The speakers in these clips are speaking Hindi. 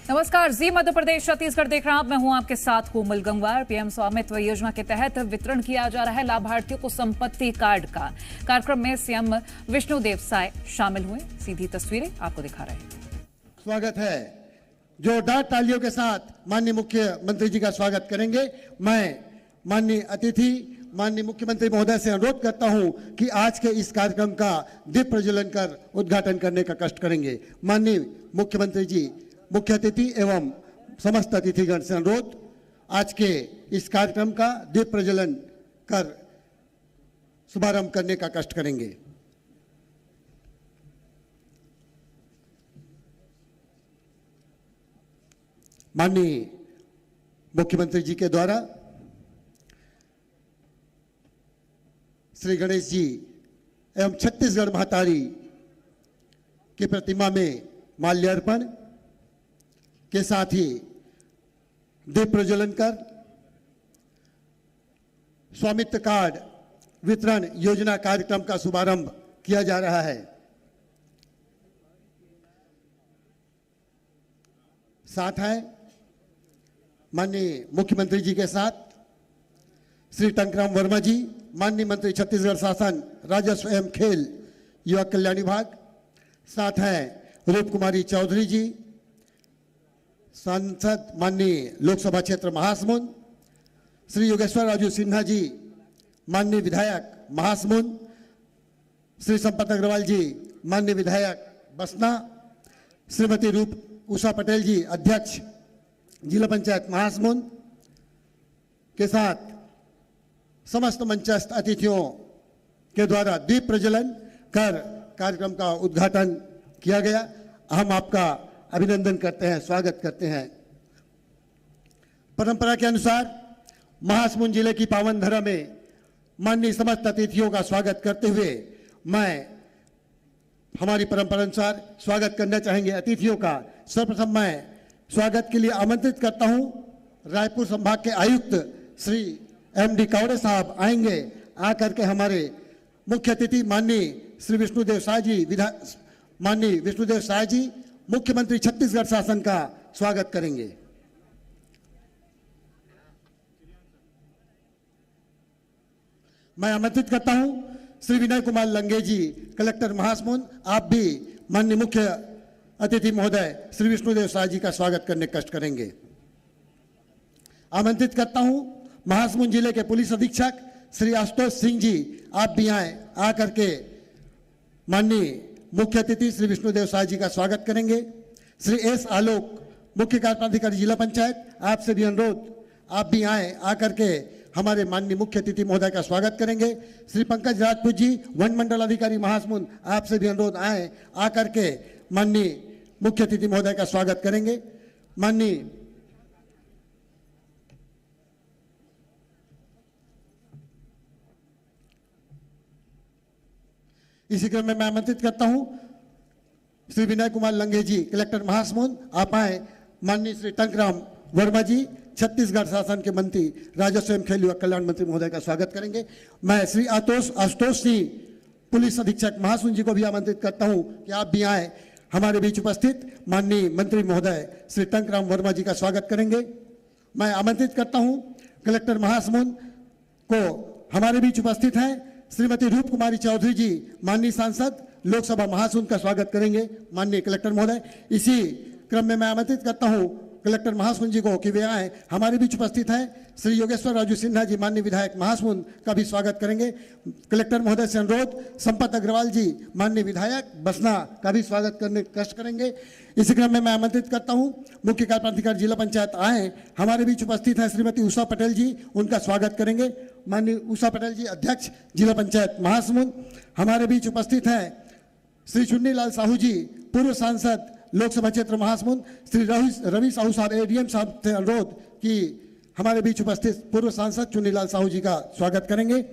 नमस्कार, जी मध्य प्रदेश छत्तीसगढ़ देख रहा हूं। मैं हूं आपके साथ कोमल गंगवार। पीएम स्वामित्व योजना के तहत वितरण किया जा रहा है लाभार्थियों को संपत्ति कार्ड का। कार्यक्रम में सीएम विष्णुदेव साय शामिल हुए। सीधी तस्वीरें आपको दिखा रहे हैं। स्वागत है। जोरदार तालियों के साथ माननीय मुख्यमंत्री जी का स्वागत करेंगे। मैं माननीय अतिथि माननीय मुख्यमंत्री महोदय से अनुरोध करता हूं कि आज के इस कार्यक्रम का दीप प्रज्वलन कर उद्घाटन करने का कष्ट करेंगे। माननीय मुख्यमंत्री जी, मुख्य अतिथि एवं समस्त अतिथिगण से अनुरोध, आज के इस कार्यक्रम का दीप प्रज्वलन कर शुभारंभ करने का कष्ट करेंगे। माननीय मुख्यमंत्री जी के द्वारा श्री गणेश जी एवं छत्तीसगढ़ महतारी की प्रतिमा में माल्यार्पण के साथ ही दीप प्रज्वलन कर स्वामित्व कार्ड वितरण योजना कार्यक्रम का शुभारंभ किया जा रहा है। साथ है माननीय मुख्यमंत्री जी के साथ श्री टंकराम वर्मा जी, माननीय मंत्री छत्तीसगढ़ शासन राजस्व एवं खेल युवा कल्याण विभाग। साथ हैं रूप कुमारी चौधरी जी, सांसद माननीय लोकसभा क्षेत्र महासमुंद, श्री योगेश्वर राजू सिन्हा जी, माननीय विधायक महासमुंद, श्री संपत अग्रवाल जी, माननीय विधायक बसना, श्रीमती रूप उषा पटेल जी, अध्यक्ष जिला पंचायत महासमुंद के साथ समस्त मंचस्थ अतिथियों के द्वारा दीप प्रज्वलन कर कार्यक्रम का उद्घाटन किया गया। हम आपका अभिनंदन करते हैं, स्वागत करते हैं। परंपरा के अनुसार महासमुंद जिले की पावन धरा में माननीय समस्त अतिथियों का स्वागत करते हुए मैं हमारी परंपरा अनुसार स्वागत करना चाहेंगे अतिथियों का। सर्वप्रथम मैं स्वागत के लिए आमंत्रित करता हूं रायपुर संभाग के आयुक्त श्री एमडी कौड़े साहब आएंगे। आकर के हमारे मुख्य अतिथि माननीय श्री विष्णुदेव साय जी, माननीय विष्णुदेव साय जी मुख्यमंत्री छत्तीसगढ़ शासन का स्वागत करेंगे। मैं आमंत्रित करता हूं श्री विनय कुमार लंगे जी, कलेक्टर महासमुंद। आप भी माननीय मुख्य अतिथि महोदय श्री विष्णुदेव साय जी का स्वागत करने कष्ट करेंगे। आमंत्रित करता हूं महासमुंद जिले के पुलिस अधीक्षक श्री आशुतोष सिंह जी, आप भी आए। आकर के माननीय मुख्य अतिथि श्री विष्णुदेव साय जी का स्वागत करेंगे। श्री एस आलोक, मुख्य कार्यपालिका जिला पंचायत, आपसे भी अनुरोध आप भी आए। आकर के हमारे माननीय मुख्य अतिथि महोदय का स्वागत करेंगे। श्री पंकज राजपूत जी, वन मंडल अधिकारी महासमुंद, आपसे भी अनुरोध आए। आकर के माननीय मुख्य अतिथि महोदय का स्वागत करेंगे। माननीय इसी क्रम में मैं आमंत्रित करता हूं श्री विनय कुमार लंगे जी, कलेक्टर महासमुंद, आप आए। माननीय श्री टंकराम वर्मा जी, छत्तीसगढ़ शासन के मंत्री राजस्व एवं खेल युवा कल्याण मंत्री महोदय का स्वागत करेंगे। मैं श्री आशुतोष सिंह, पुलिस अधीक्षक महासमुंद जी को भी आमंत्रित करता हूं कि आप भी आए। हमारे बीच उपस्थित माननीय मंत्री महोदय श्री टंकराम वर्मा जी का स्वागत करेंगे। मैं आमंत्रित करता हूं कलेक्टर महासमुंद को, हमारे बीच उपस्थित हैं श्रीमती रूप कुमारी चौधरी जी, माननीय सांसद लोकसभा महासमुंद का स्वागत करेंगे माननीय कलेक्टर महोदय। इसी क्रम में मैं आमंत्रित करता हूं कलेक्टर महासमुंद जी को कि वे आए। हमारे बीच उपस्थित हैं श्री योगेश्वर राजू सिन्हा जी, माननीय विधायक महासमुंद का भी स्वागत करेंगे। कलेक्टर महोदय से अनुरोध संपत अग्रवाल जी, माननीय विधायक बसना, का भी स्वागत करने कष्ट करेंगे। इसी क्रम में मैं आमंत्रित करता हूं मुख्य कार्यपालिका जिला पंचायत आए। हमारे बीच उपस्थित हैं श्रीमती उषा पटेल जी, उनका स्वागत करेंगे। माननीय उषा पटेल जी, अध्यक्ष जिला पंचायत महासमुंद। हमारे बीच उपस्थित हैं श्री चुन्नीलाल साहू जी, पूर्व सांसद लोकसभा क्षेत्र महासमुंद। श्री रवि साहू साहब, एडीएम साहब से अनुरोध कि हमारे बीच उपस्थित पूर्व सांसद चुन्नीलाल साहू जी का स्वागत करेंगे।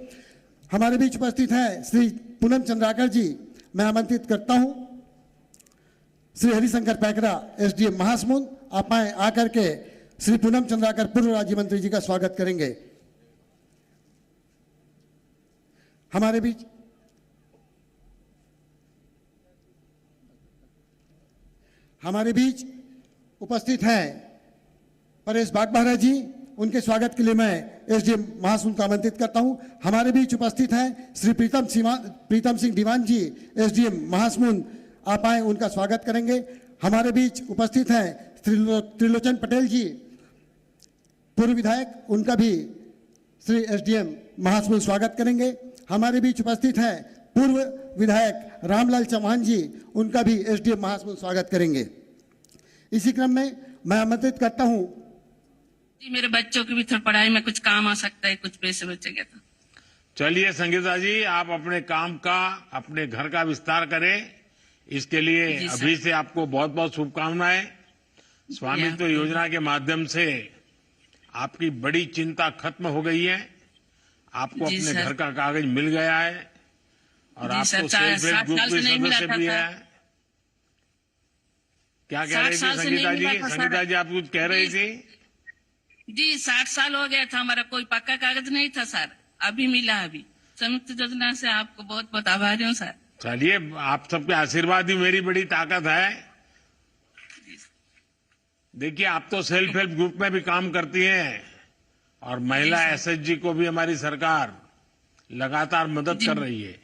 हमारे बीच उपस्थित हैं श्री पूनम चंद्राकर जी, मैं आमंत्रित करता हूं श्री हरिशंकर पैकरा, एसडीएम महासमुंद, आप आए। आकर के श्री पूनम चंद्राकर पूर्व राज्य मंत्री जी का स्वागत करेंगे। हमारे बीच उपस्थित हैं परेश बागबाहरा जी, उनके स्वागत के लिए मैं एसडीएम महासमुंद को आमंत्रित करता हूं। हमारे बीच उपस्थित हैं श्री प्रीतम सिंह दीवान जी, एसडीएम महासमुंद, आप आए, उनका स्वागत करेंगे। हमारे बीच उपस्थित हैं त्रिलोचन पटेल जी, पूर्व विधायक, उनका भी श्री एसडीएम महासमुंद स्वागत करेंगे। हमारे बीच उपस्थित हैं पूर्व विधायक रामलाल चौहान जी, उनका भी एसडीएम महासमुंद स्वागत करेंगे। इसी क्रम में मैं आमंत्रित करता हूं जी, मेरे बच्चों की भी थोड़ी पढ़ाई में कुछ काम आ सकता है, कुछ पैसे बचेंगे तो। चलिए संगीता जी, आप अपने काम का, अपने घर का विस्तार करें, इसके लिए अभी से आपको बहुत बहुत शुभकामनाएं। स्वामित्व योजना के माध्यम से आपकी बड़ी चिंता खत्म हो गई है, आपको अपने घर का कागज मिल गया है और आपको सेल्फ हेल्प ग्रुप के सदस्य भी है। क्या कह रही थी संगीता जी? संगीता जी, आप कुछ कह रही थी? जी, 60 साल हो गया था, हमारा कोई पक्का कागज नहीं था सर, अभी मिला। अभी संयुक्त योजना से आपको बहुत बहुत आभारी हूँ सर। चलिए, आप सबके आशीर्वाद ही मेरी बड़ी ताकत है। देखिए, आप तो सेल्फ हेल्प ग्रुप में भी काम करती हैं और महिला एसएचजी को भी हमारी सरकार लगातार मदद कर रही है।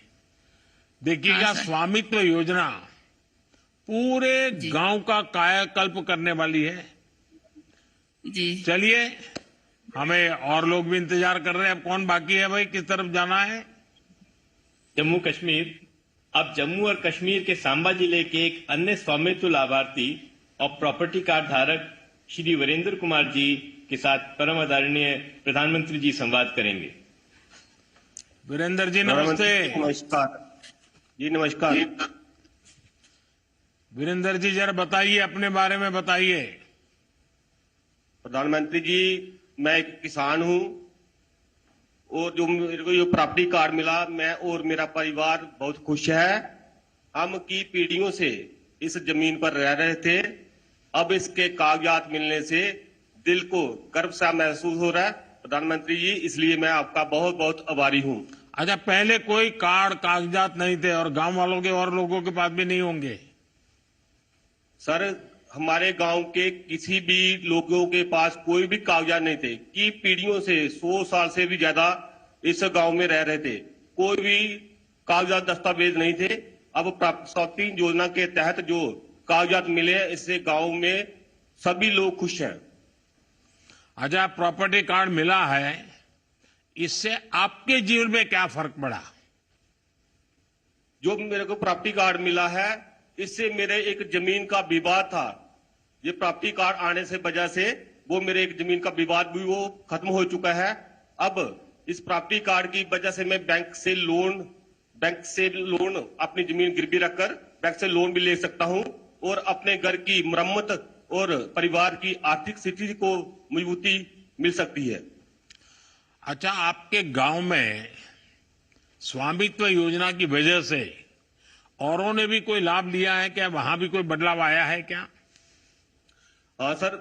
देखिएगा, स्वामित्व योजना पूरे गांव का कायाकल्प करने वाली है जी। चलिए, हमें और लोग भी इंतजार कर रहे हैं। अब कौन बाकी है भाई, किस तरफ जाना है? जम्मू कश्मीर। अब जम्मू और कश्मीर के सांबा जिले के एक अन्य स्वामित्व लाभार्थी और प्रॉपर्टी कार्ड धारक श्री वीरेंद्र कुमार जी के साथ परम आदरणीय प्रधानमंत्री जी संवाद करेंगे। वीरेंद्र जी नमस्ते। नमस्कार जी। नमस्कार वीरेंद्र जी, जरा बताइए, अपने बारे में बताइए। प्रधानमंत्री जी, मैं एक किसान हूं और जो मेरे को ये प्रॉपर्टी कार्ड मिला, मैं और मेरा परिवार बहुत खुश है। हम की पीढ़ियों से इस जमीन पर रह रहे थे, अब इसके कागजात मिलने से दिल को गर्व सा महसूस हो रहा है प्रधानमंत्री जी, इसलिए मैं आपका बहुत बहुत आभारी हूं। अच्छा, पहले कोई कार्ड कागजात नहीं थे और गांव वालों के और लोगों के पास भी नहीं होंगे? सर, हमारे गांव के किसी भी लोगों के पास कोई भी कागजात नहीं थे कि पीढ़ियों से 100 साल से भी ज्यादा इस गांव में रह रहे थे, कोई भी कागजात दस्तावेज नहीं थे। अब प्राप्ति योजना के तहत जो कागजात मिले, इससे गांव में सभी लोग खुश हैं। अच्छा, प्रॉपर्टी कार्ड मिला है, इससे आपके जीवन में क्या फर्क पड़ा? जो मेरे को प्रॉपर्टी कार्ड मिला है, इससे मेरे एक जमीन का विवाद था, ये प्रॉपर्टी कार्ड आने से वजह से वो मेरे एक जमीन का विवाद भी वो खत्म हो चुका है। अब इस प्रॉपर्टी कार्ड की वजह से मैं बैंक से लोन अपनी जमीन गिरवी रखकर बैंक से लोन भी ले सकता हूं और अपने घर की मरम्मत और परिवार की आर्थिक स्थिति को मजबूती मिल सकती है। अच्छा, आपके गांव में स्वामित्व योजना की वजह से औरों ने भी कोई लाभ लिया है क्या? वहां भी कोई बदलाव आया है क्या? हाँ सर,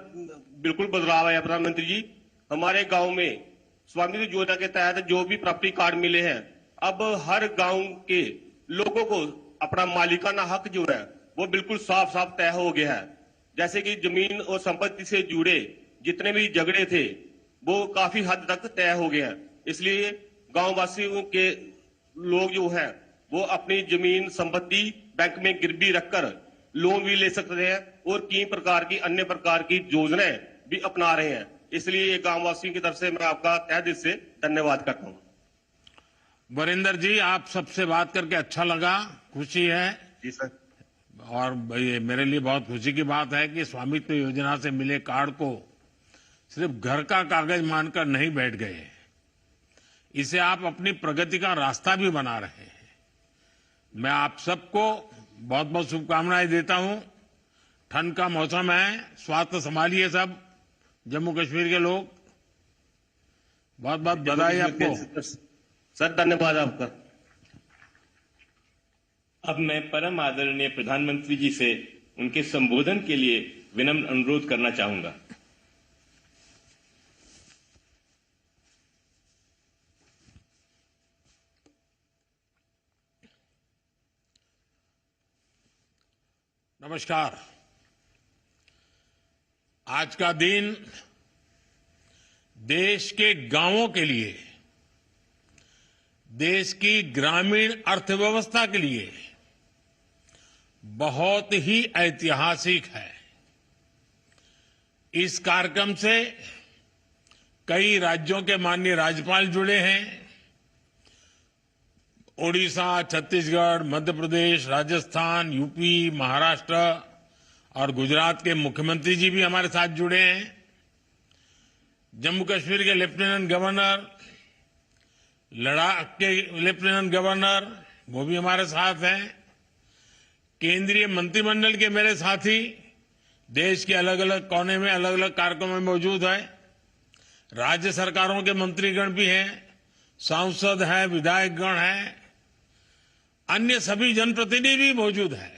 बिल्कुल बदलाव आया प्रधानमंत्री जी। हमारे गांव में स्वामित्व योजना के तहत जो भी प्रॉपर्टी कार्ड मिले हैं, अब हर गांव के लोगों को अपना मालिकाना हक जो है वो बिल्कुल साफ साफ तय हो गया है। जैसे कि जमीन और संपत्ति से जुड़े जितने भी झगड़े थे वो काफी हद तक तय हो गए हैं। इसलिए गांव वासियों के लोग जो है वो अपनी जमीन संपत्ति बैंक में गिरवी रखकर लोन भी ले सकते हैं और कई प्रकार की अन्य प्रकार की योजनाएं भी अपना रहे हैं। इसलिए ये गांव वासियों की तरफ से मैं आपका तहे दिल से धन्यवाद करता हूं। वीरेंद्र जी, आप सबसे बात करके अच्छा लगा, खुशी है। जी सर। और ये मेरे लिए बहुत खुशी की बात है कि स्वामित्व योजना से मिले कार्ड को सिर्फ घर का कागज मानकर नहीं बैठ गए, इसे आप अपनी प्रगति का रास्ता भी बना रहे हैं। मैं आप सबको बहुत बहुत शुभकामनाएं देता हूं। ठंड का मौसम है, स्वास्थ्य संभालिए सब जम्मू कश्मीर के लोग। बहुत बहुत बधाई आपको सर, धन्यवाद आपका। अब मैं परम आदरणीय प्रधानमंत्री जी से उनके संबोधन के लिए विनम्र अनुरोध करना चाहूंगा। नमस्कार। आज का दिन देश के गांवों के लिए, देश की ग्रामीण अर्थव्यवस्था के लिए बहुत ही ऐतिहासिक है। इस कार्यक्रम से कई राज्यों के माननीय राज्यपाल जुड़े हैं। ओडिशा, छत्तीसगढ़, मध्य प्रदेश, राजस्थान, यूपी, महाराष्ट्र और गुजरात के मुख्यमंत्री जी भी हमारे साथ जुड़े हैं। जम्मू कश्मीर के लेफ्टिनेंट गवर्नर, लद्दाख के लेफ्टिनेंट गवर्नर, वो भी हमारे साथ हैं। केंद्रीय मंत्रिमंडल के मेरे साथी देश के अलग अलग कोने में अलग अलग कार्यक्रमों में मौजूद हैं। राज्य सरकारों के मंत्रीगण भी हैं, सांसद हैं, विधायकगण हैं, अन्य सभी जनप्रतिनिधि भी मौजूद हैं।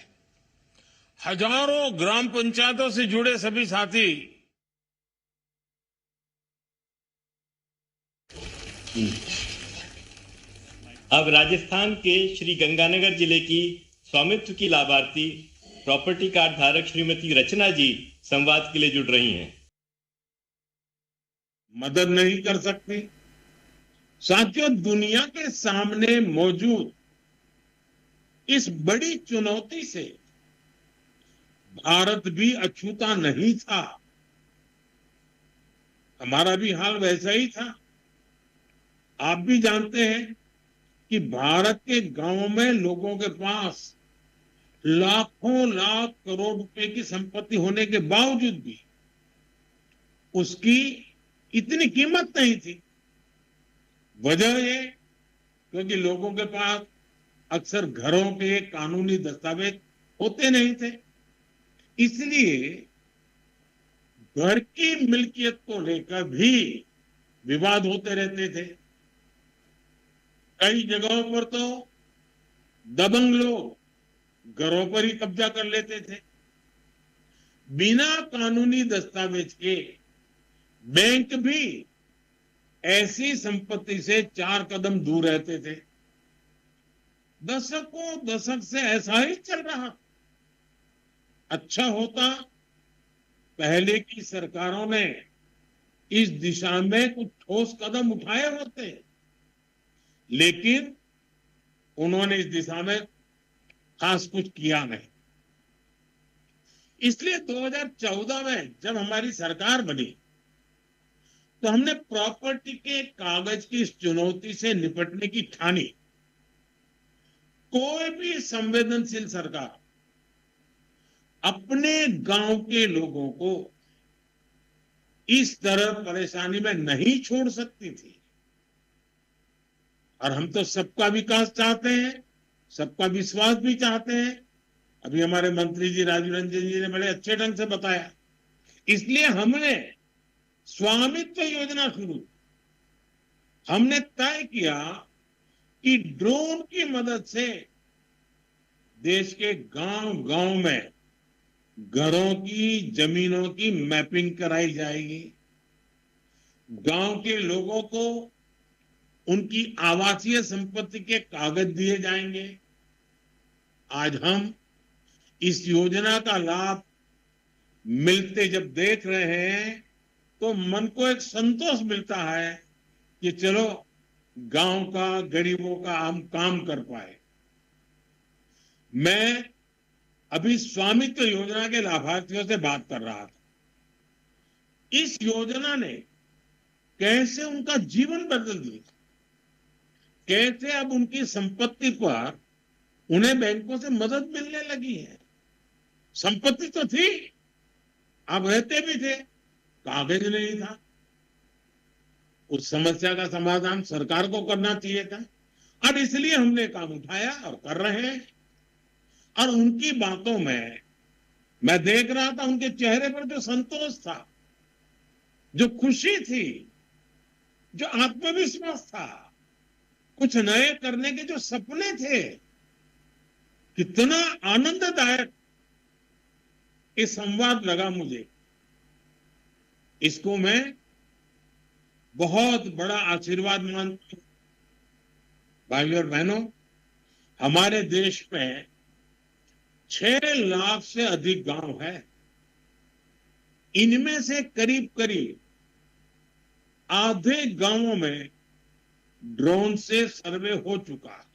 हजारों ग्राम पंचायतों से जुड़े सभी साथी अब राजस्थान के श्री गंगानगर जिले की स्वामित्व की लाभार्थी प्रॉपर्टी कार्ड धारक श्रीमती रचना जी संवाद के लिए जुड़ रही हैं। मदद नहीं कर सकती। साथियों, दुनिया के सामने मौजूद इस बड़ी चुनौती से भारत भी अछूता नहीं था। हमारा भी हाल वैसा ही था। आप भी जानते हैं कि भारत के गांवों में लोगों के पास लाखों लाख करोड़ रुपए की संपत्ति होने के बावजूद भी उसकी इतनी कीमत नहीं थी। वजह ये क्योंकि लोगों के पास अक्सर घरों के कानूनी दस्तावेज होते नहीं थे। इसलिए घर की मिल्कियत को लेकर भी विवाद होते रहते थे। कई जगहों पर तो दबंग लोग घरों पर ही कब्जा कर लेते थे। बिना कानूनी दस्तावेज के बैंक भी ऐसी संपत्ति से 4 कदम दूर रहते थे। दशकों दशक से ऐसा ही चल रहा। अच्छा होता पहले की सरकारों ने इस दिशा में कुछ ठोस कदम उठाए होते, लेकिन उन्होंने इस दिशा में खास कुछ किया नहीं। इसलिए 2014 में जब हमारी सरकार बनी तो हमने प्रॉपर्टी के कागज की इस चुनौती से निपटने की ठानी। कोई भी संवेदनशील सरकार अपने गांव के लोगों को इस तरह परेशानी में नहीं छोड़ सकती थी। और हम तो सबका विकास चाहते हैं, सबका विश्वास भी चाहते हैं। अभी हमारे मंत्री जी राजीव रंजन जी ने बड़े अच्छे ढंग से बताया। इसलिए हमने स्वामित्व योजना शुरू। हमने तय किया कि ड्रोन की मदद से देश के गांव गांव में घरों की, जमीनों की मैपिंग कराई जाएगी। गांव के लोगों को उनकी आवासीय संपत्ति के कागज दिए जाएंगे। आज हम इस योजना का लाभ मिलते जब देख रहे हैं तो मन को एक संतोष मिलता है कि चलो गांव का, गरीबों का हम काम कर पाए। मैं अभी स्वामित्व योजना के लाभार्थियों से बात कर रहा था। इस योजना ने कैसे उनका जीवन बदल दिया, कैसे अब उनकी संपत्ति पर उन्हें बैंकों से मदद मिलने लगी है। संपत्ति तो थी, आप रहते भी थे, कागज नहीं था। उस समस्या का समाधान सरकार को करना चाहिए था और इसलिए हमने काम उठाया और कर रहे हैं। और उनकी बातों में मैं देख रहा था, उनके चेहरे पर जो संतोष था, जो खुशी थी, जो आत्मविश्वास था, कुछ नए करने के जो सपने थे, कितना आनंददायक ये संवाद लगा मुझे। इसको मैं बहुत बड़ा आशीर्वाद मानता हूं। भाइयों और बहनों, हमारे देश में 6 लाख से अधिक गांव है। इनमें से करीब करीब आधे गांवों में ड्रोन से सर्वे हो चुका है।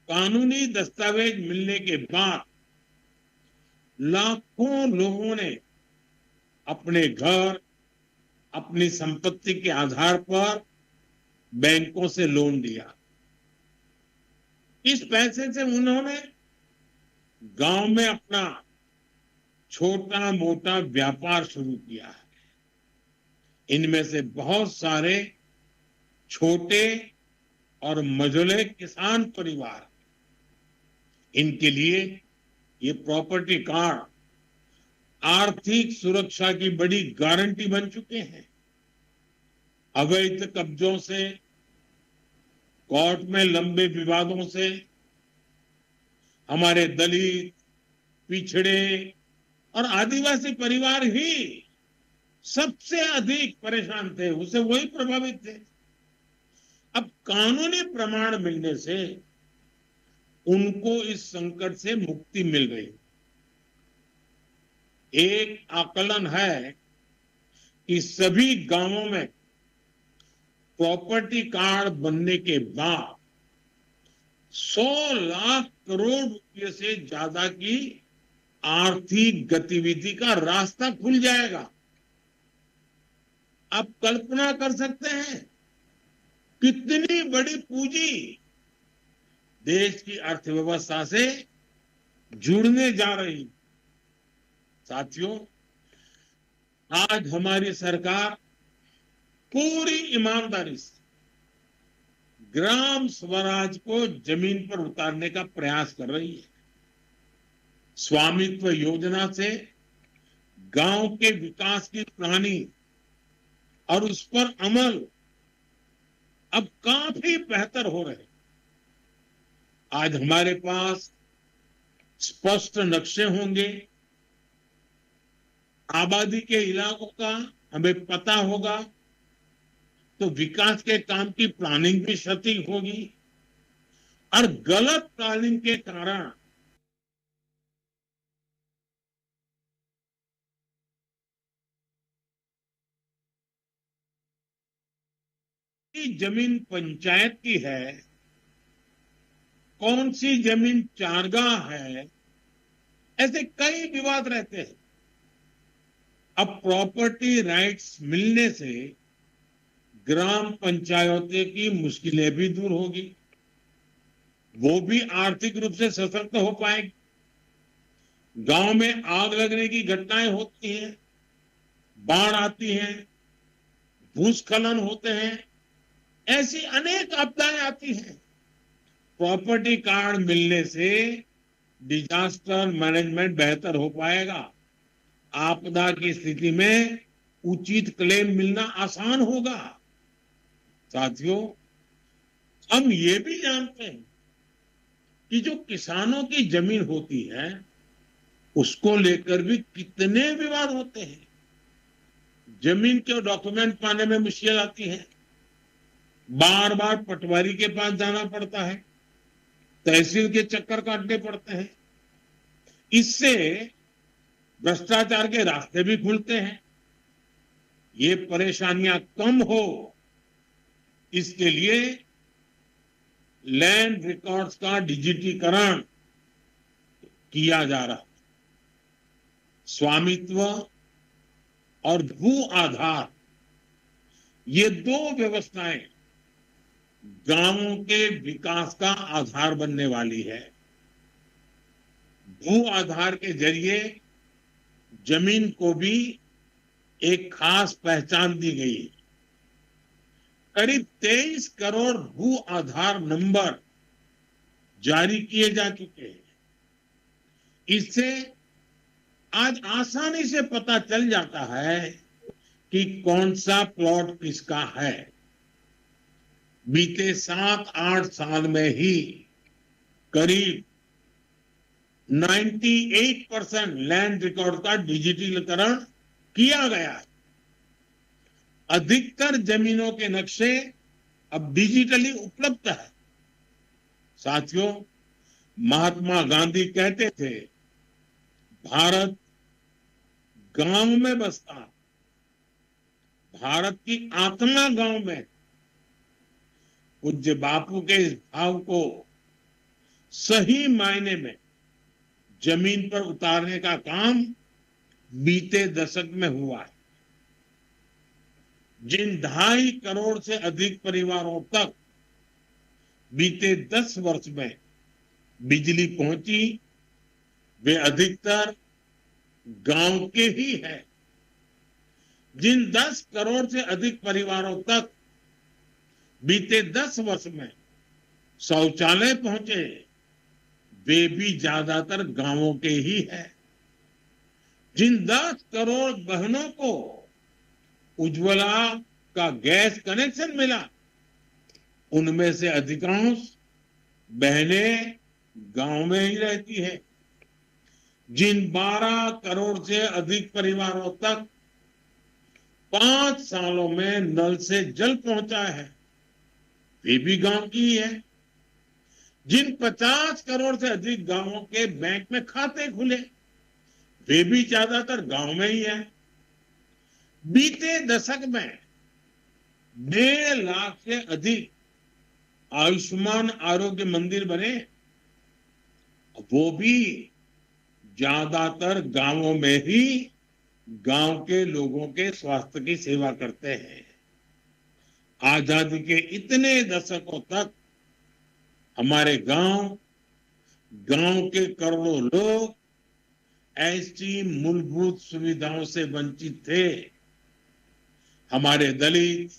कानूनी दस्तावेज मिलने के बाद लाखों लोगों ने अपने घर, अपनी संपत्ति के आधार पर बैंकों से लोन लिया। इस पैसे से उन्होंने गांव में अपना छोटा मोटा व्यापार शुरू किया है। इनमें से बहुत सारे छोटे और मझोले किसान परिवार, इनके लिए ये प्रॉपर्टी कार्ड आर्थिक सुरक्षा की बड़ी गारंटी बन चुके हैं। अवैध कब्जों से, कोर्ट में लंबे विवादों से हमारे दलित, पिछड़े और आदिवासी परिवार ही सबसे अधिक परेशान थे, उससे वही प्रभावित थे। अब कानूनी प्रमाण मिलने से उनको इस संकट से मुक्ति मिल रही। एक आकलन है कि सभी गांवों में प्रॉपर्टी कार्ड बनने के बाद 100 लाख करोड़ रुपए से ज्यादा की आर्थिक गतिविधि का रास्ता खुल जाएगा। आप कल्पना कर सकते हैं कितनी बड़ी पूंजी देश की अर्थव्यवस्था से जुड़ने जा रही। साथियों, आज हमारी सरकार पूरी ईमानदारी से ग्राम स्वराज को जमीन पर उतारने का प्रयास कर रही है। स्वामित्व योजना से गांव के विकास की प्लानिंग और उस पर अमल अब काफी बेहतर हो रहे। आज हमारे पास स्पष्ट नक्शे होंगे, आबादी के इलाकों का हमें पता होगा, तो विकास के काम की प्लानिंग भी सटीक होगी। और गलत प्लानिंग के कारण जमीन पंचायत की है, कौन सी जमीन चारगाह है, ऐसे कई विवाद रहते हैं। अब प्रॉपर्टी राइट्स मिलने से ग्राम पंचायतों की मुश्किलें भी दूर होगी, वो भी आर्थिक रूप से सशक्त हो पाएगी। गांव में आग लगने की घटनाएं होती हैं, बाढ़ आती है, भूस्खलन होते हैं, ऐसी अनेक आपदाएं आती हैं। प्रॉपर्टी कार्ड मिलने से डिजास्टर मैनेजमेंट बेहतर हो पाएगा। आपदा की स्थिति में उचित क्लेम मिलना आसान होगा। साथियों, हम ये भी जानते हैं कि जो किसानों की जमीन होती है उसको लेकर भी कितने विवाद होते हैं। जमीन के डॉक्यूमेंट पाने में मुश्किल आती है, बार बार पटवारी के पास जाना पड़ता है, तहसील के चक्कर काटने पड़ते हैं। इससे भ्रष्टाचार के रास्ते भी खुलते हैं। ये परेशानियां कम हो, इसके लिए लैंड रिकॉर्ड्स का डिजिटीकरण किया जा रहा है। स्वामित्व और भू आधार, ये दो व्यवस्थाएं गांवों के विकास का आधार बनने वाली है। भू आधार के जरिए जमीन को भी एक खास पहचान दी गई है। करीब 23 करोड़ भू आधार नंबर जारी किए जा चुके हैं। इससे आज आसानी से पता चल जाता है कि कौन सा प्लॉट किसका है। बीते 7-8 साल में ही करीब 98% लैंड रिकॉर्ड का डिजिटलीकरण किया गया है। अधिकतर जमीनों के नक्शे अब डिजिटली उपलब्ध है। साथियों, महात्मा गांधी कहते थे, भारत गांव में बसता, भारत की आत्मा गांव में, पूज्य बापू के इस भाव को सही मायने में जमीन पर उतारने का काम बीते दशक में हुआ है। जिन 2.5 करोड़ से अधिक परिवारों तक बीते 10 वर्ष में बिजली पहुंची, वे अधिकतर गांव के ही हैं। जिन 10 करोड़ से अधिक परिवारों तक बीते 10 वर्ष में शौचालय पहुंचे, वे भी ज्यादातर गांवों के ही हैं। जिन 10 करोड़ बहनों को उज्ज्वला का गैस कनेक्शन मिला, उनमें से अधिकांश बहनें गांव में ही रहती है। जिन 12 करोड़ से अधिक परिवारों तक 5 सालों में नल से जल पहुंचा है, वे भी गांव की ही है। जिन 50 करोड़ से अधिक गांवों के बैंक में खाते खुले, वे भी ज्यादातर गांव में ही है। बीते दशक में 1.5 लाख से अधिक आयुष्मान आरोग्य मंदिर बने, वो भी ज्यादातर गांवों में ही गांव के लोगों के स्वास्थ्य की सेवा करते हैं। आजादी के इतने दशकों तक हमारे गांव के करोड़ों लोग ऐसी मूलभूत सुविधाओं से वंचित थे। हमारे दलित,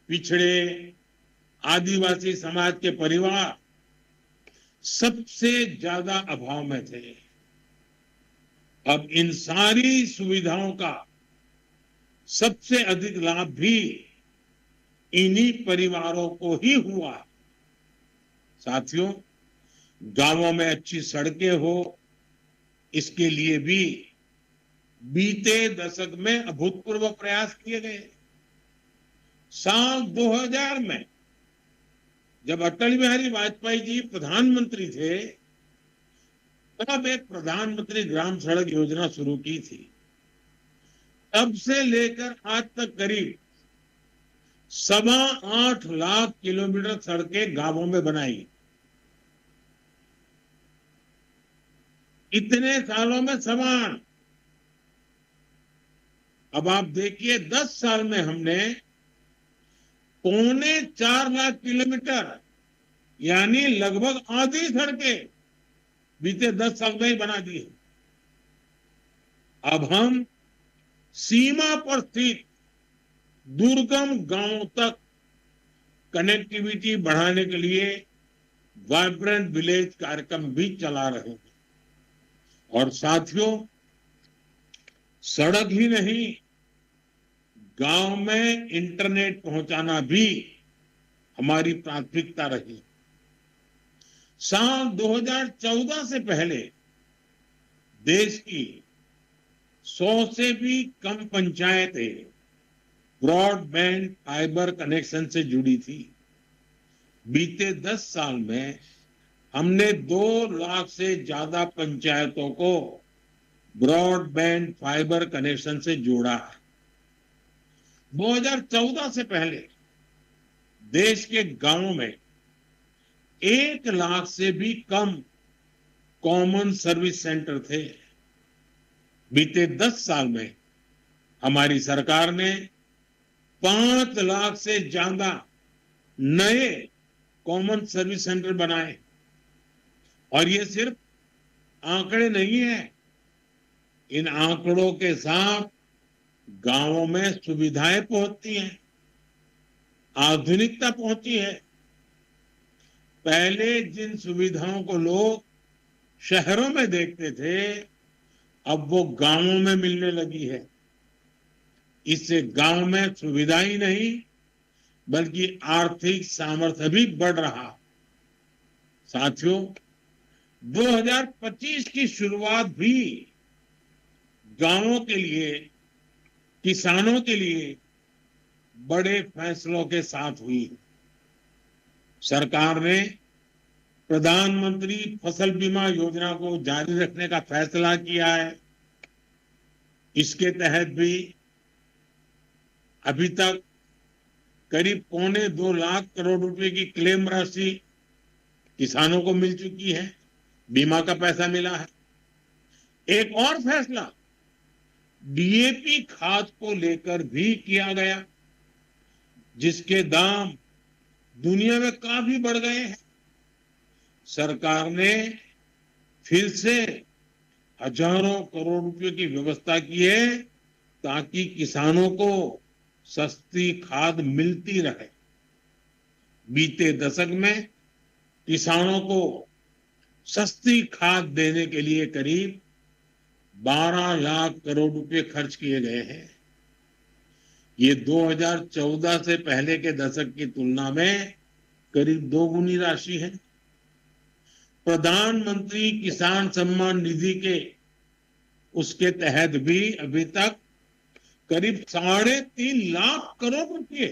पिछड़े, आदिवासी समाज के परिवार सबसे ज्यादा अभाव में थे। अब इन सारी सुविधाओं का सबसे अधिक लाभ भी इन्हीं परिवारों को ही हुआ। साथियों, गांवों में अच्छी सड़कें हो, इसके लिए भी बीते दशक में अभूतपूर्व प्रयास किए गए। साल 2000 में जब अटल बिहारी वाजपेयी जी प्रधानमंत्री थे, तब एक प्रधानमंत्री ग्राम सड़क योजना शुरू की थी। तब से लेकर आज तक करीब 8.25 लाख किलोमीटर सड़कें गांवों में बनाई। इतने सालों में समान। अब आप देखिए, 10 साल में हमने 3.25 लाख किलोमीटर यानी लगभग आधी सड़कें बीते 10 साल में ही बना दी है। अब हम सीमा पर स्थित दुर्गम गांवों तक कनेक्टिविटी बढ़ाने के लिए वाइब्रेंट विलेज कार्यक्रम भी चला रहे हैं। और साथियों, सड़क ही नहीं, गांव में इंटरनेट पहुंचाना भी हमारी प्राथमिकता रही। साल 2014 से पहले देश की 100 से भी कम पंचायतें ब्रॉडबैंड फाइबर कनेक्शन से जुड़ी थी। बीते 10 साल में हमने 2 लाख से ज्यादा पंचायतों को ब्रॉडबैंड फाइबर कनेक्शन से जोड़ा। 2014 से पहले देश के गांवों में 1 लाख से भी कम कॉमन सर्विस सेंटर थे। बीते 10 साल में हमारी सरकार ने 5 लाख से ज्यादा नए कॉमन सर्विस सेंटर बनाए। और ये सिर्फ आंकड़े नहीं है, इन आंकड़ों के साथ गांवों में सुविधाएं पहुंचती हैं, आधुनिकता पहुंची है। पहले जिन सुविधाओं को लोग शहरों में देखते थे, अब वो गांवों में मिलने लगी है। इससे गांव में सुविधा ही नहीं बल्कि आर्थिक सामर्थ्य भी बढ़ रहा। साथियों, 2025 की शुरुआत भी गांवों के लिए, किसानों के लिए बड़े फैसलों के साथ हुई। सरकार ने प्रधानमंत्री फसल बीमा योजना को जारी रखने का फैसला किया है। इसके तहत भी अभी तक करीब 1.25 लाख करोड़ रुपए की क्लेम राशि किसानों को मिल चुकी है, बीमा का पैसा मिला है। एक और फैसला डीएपी खाद को लेकर भी किया गया, जिसके दाम दुनिया में काफी बढ़ गए हैं। सरकार ने फिर से हजारों करोड़ रुपए की व्यवस्था की है ताकि किसानों को सस्ती खाद मिलती रहे। बीते दशक में किसानों को सस्ती खाद देने के लिए करीब 12 लाख करोड़ रुपए खर्च किए गए हैं। ये 2014 से पहले के दशक की तुलना में करीब 2 गुनी राशि है। प्रधानमंत्री किसान सम्मान निधि के उसके तहत भी अभी तक करीब 3.5 लाख करोड़ रुपए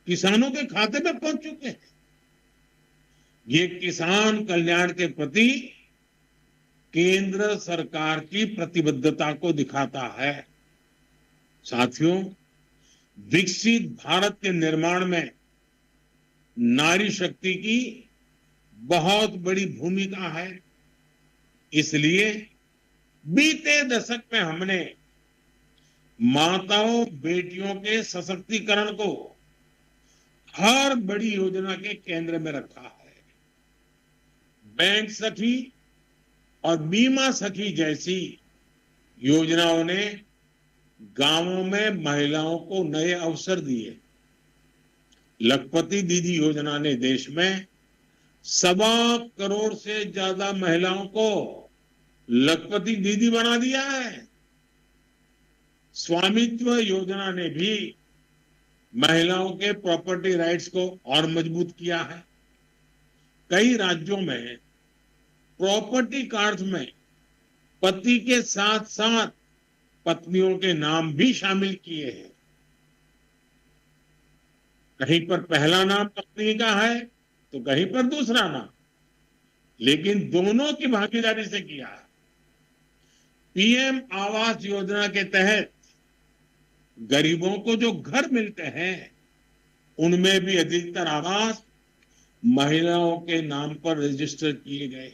किसानों के खाते में पहुंच चुके हैं। ये किसान कल्याण के प्रति केंद्र सरकार की प्रतिबद्धता को दिखाता है। साथियों, विकसित भारत के निर्माण में नारी शक्ति की बहुत बड़ी भूमिका है। इसलिए बीते दशक में हमने माताओं बेटियों के सशक्तिकरण को हर बड़ी योजना के केंद्र में रखा है। बैंक सखी और बीमा सखी जैसी योजनाओं ने गांवों में महिलाओं को नए अवसर दिए। लखपति दीदी योजना ने देश में 1.25 करोड़ से ज्यादा महिलाओं को लखपति दीदी बना दिया है। स्वामित्व योजना ने भी महिलाओं के प्रॉपर्टी राइट्स को और मजबूत किया है। कई राज्यों में प्रॉपर्टी कार्ड्स में पति के साथ साथ पत्नियों के नाम भी शामिल किए हैं। कहीं पर पहला नाम पत्नी का है तो कहीं पर दूसरा नाम, लेकिन दोनों की भागीदारी से किया है। पीएम आवास योजना के तहत गरीबों को जो घर मिलते हैं उनमें भी अधिकतर आवास महिलाओं के नाम पर रजिस्टर किए गए।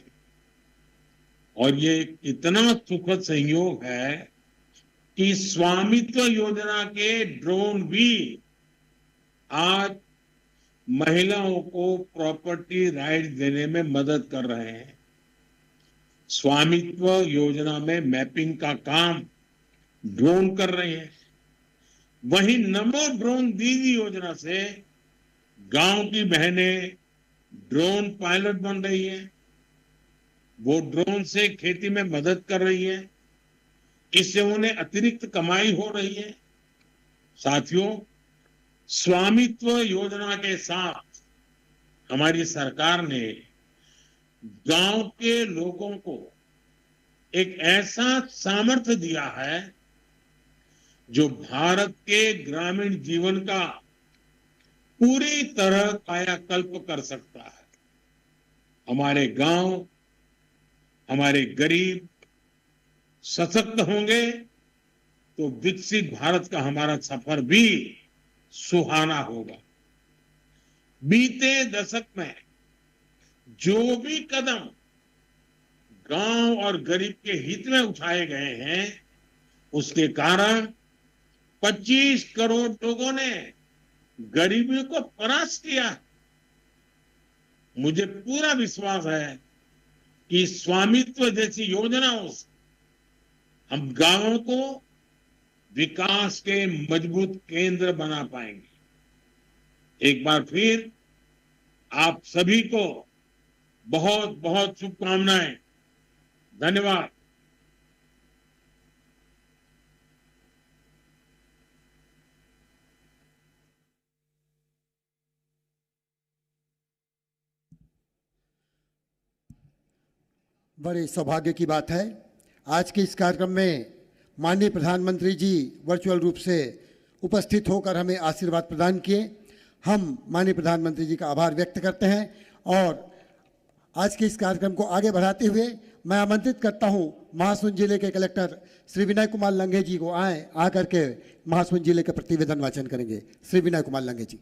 और ये इतना सुखद संयोग है कि स्वामित्व योजना के ड्रोन भी आज महिलाओं को प्रॉपर्टी राइट देने में मदद कर रहे हैं। स्वामित्व योजना में मैपिंग का काम ड्रोन कर रहे हैं। वहीं नमो ड्रोन दीदी योजना से गांव की बहनें ड्रोन पायलट बन रही है। वो ड्रोन से खेती में मदद कर रही है। इससे उन्हें अतिरिक्त कमाई हो रही है। साथियों, स्वामित्व योजना के साथ हमारी सरकार ने गांव के लोगों को एक ऐसा सामर्थ्य दिया है जो भारत के ग्रामीण जीवन का पूरी तरह कायाकल्प कर सकता है। हमारे गांव, हमारे गरीब सशक्त होंगे तो विकसित भारत का हमारा सफर भी सुहाना होगा। बीते दशक में जो भी कदम गांव और गरीब के हित में उठाए गए हैं, उसके कारण 25 करोड़ लोगों ने गरीबी को परास्त किया। मुझे पूरा विश्वास है कि स्वामित्व जैसी योजनाओं से हम गांवों को विकास के मजबूत केंद्र बना पाएंगे। एक बार फिर आप सभी को बहुत बहुत शुभकामनाएं। धन्यवाद। बड़े सौभाग्य की बात है, आज के इस कार्यक्रम में माननीय प्रधानमंत्री जी वर्चुअल रूप से उपस्थित होकर हमें आशीर्वाद प्रदान किए। हम माननीय प्रधानमंत्री जी का आभार व्यक्त करते हैं और आज के इस कार्यक्रम को आगे बढ़ाते हुए मैं आमंत्रित करता हूं महासमुंद जिले के कलेक्टर श्री विनय कुमार लंगे जी को आकर के महासमुंद जिले के प्रतिवेदन वाचन करेंगे। श्री विनय कुमार लंगे जी।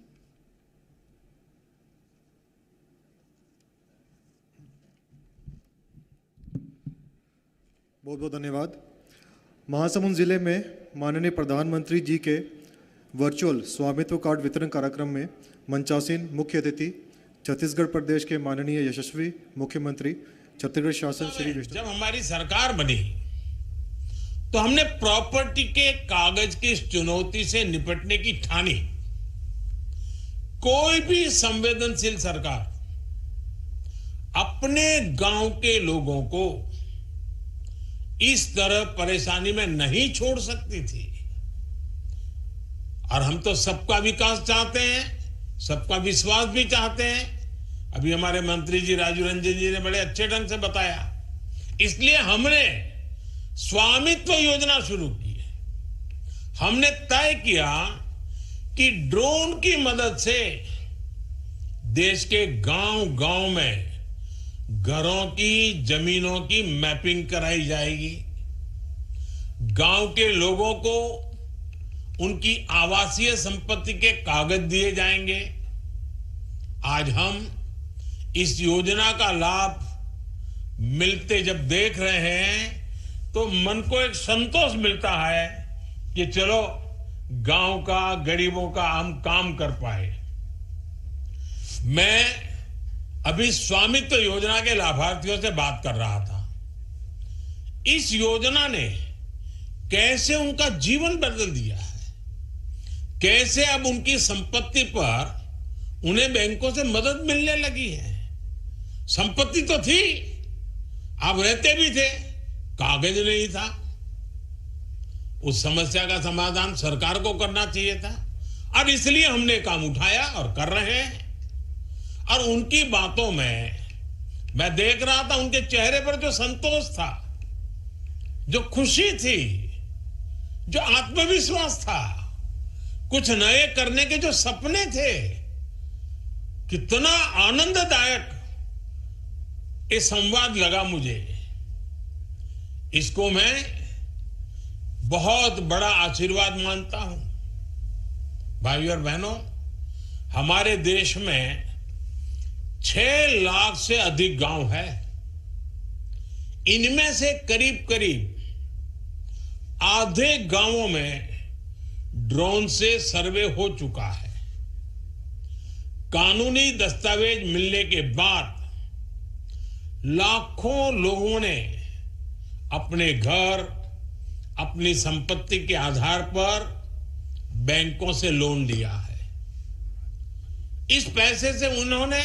बहुत बहुत धन्यवाद। महासमुंद जिले में माननीय प्रधानमंत्री जी के वर्चुअल स्वामित्व कार्ड वितरण कार्यक्रम में मंचासीन मुख्य अतिथि छत्तीसगढ़ प्रदेश के माननीय यशस्वी मुख्यमंत्री छत्तीसगढ़ शासन श्री विष्णु। जब हमारी सरकार बनी तो हमने प्रॉपर्टी के कागज की इस चुनौती से निपटने की ठानी। कोई भी संवेदनशील सरकार अपने गांव के लोगों को इस तरह परेशानी में नहीं छोड़ सकती थी। और हम तो सबका विकास चाहते हैं, सबका विश्वास भी चाहते हैं। अभी हमारे मंत्री जी राजू रंजन जी ने बड़े अच्छे ढंग से बताया। इसलिए हमने स्वामित्व योजना शुरू की है। हमने तय किया कि ड्रोन की मदद से देश के गांव-गांव में घरों की, जमीनों की मैपिंग कराई जाएगी। गांव के लोगों को उनकी आवासीय संपत्ति के कागज दिए जाएंगे। आज हम इस योजना का लाभ मिलते जब देख रहे हैं तो मन को एक संतोष मिलता है कि चलो गांव का, गरीबों का हम काम कर पाए। मैं अभी स्वामित्व योजना के लाभार्थियों से बात कर रहा था। इस योजना ने कैसे उनका जीवन बदल दिया है, कैसे अब उनकी संपत्ति पर उन्हें बैंकों से मदद मिलने लगी है। संपत्ति तो थी, आप रहते भी थे, कागज नहीं था। उस समस्या का समाधान सरकार को करना चाहिए था और इसलिए हमने काम उठाया और कर रहे हैं। और उनकी बातों में मैं देख रहा था, उनके चेहरे पर जो संतोष था, जो खुशी थी, जो आत्मविश्वास था, कुछ नए करने के जो सपने थे, कितना आनंददायक ये संवाद लगा मुझे। इसको मैं बहुत बड़ा आशीर्वाद मानता हूं। भाइयों और बहनों, हमारे देश में 6 लाख से अधिक गांव है। इनमें से करीब करीब आधे गांवों में ड्रोन से सर्वे हो चुका है। कानूनी दस्तावेज मिलने के बाद लाखों लोगों ने अपने घर, अपनी संपत्ति के आधार पर बैंकों से लोन लिया है। इस पैसे से उन्होंने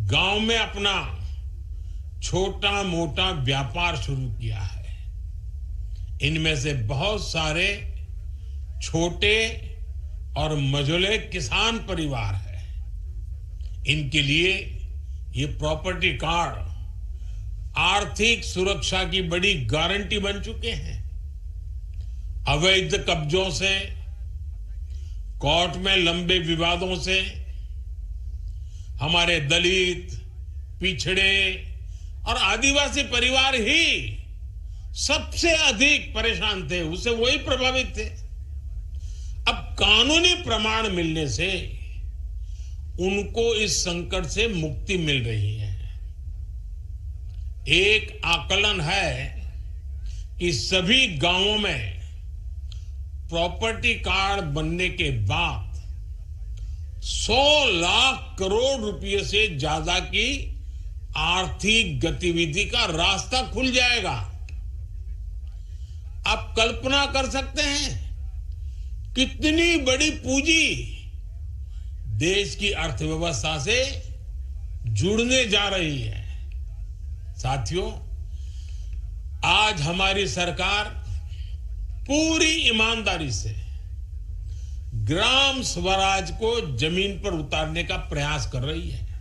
गांव में अपना छोटा मोटा व्यापार शुरू किया है। इनमें से बहुत सारे छोटे और मझोले किसान परिवार है। इनके लिए ये प्रॉपर्टी कार्ड आर्थिक सुरक्षा की बड़ी गारंटी बन चुके हैं। अवैध कब्जों से, कोर्ट में लंबे विवादों से हमारे दलित, पिछड़े और आदिवासी परिवार ही सबसे अधिक परेशान थे, उससे वही प्रभावित थे। अब कानूनी प्रमाण मिलने से उनको इस संकट से मुक्ति मिल रही है। एक आकलन है कि सभी गांवों में प्रॉपर्टी कार्ड बनने के बाद 100 लाख करोड़ रुपए से ज्यादा की आर्थिक गतिविधि का रास्ता खुल जाएगा। आप कल्पना कर सकते हैं कितनी बड़ी पूंजी देश की अर्थव्यवस्था से जुड़ने जा रही है। साथियों, आज हमारी सरकार पूरी ईमानदारी से ग्राम स्वराज को जमीन पर उतारने का प्रयास कर रही है।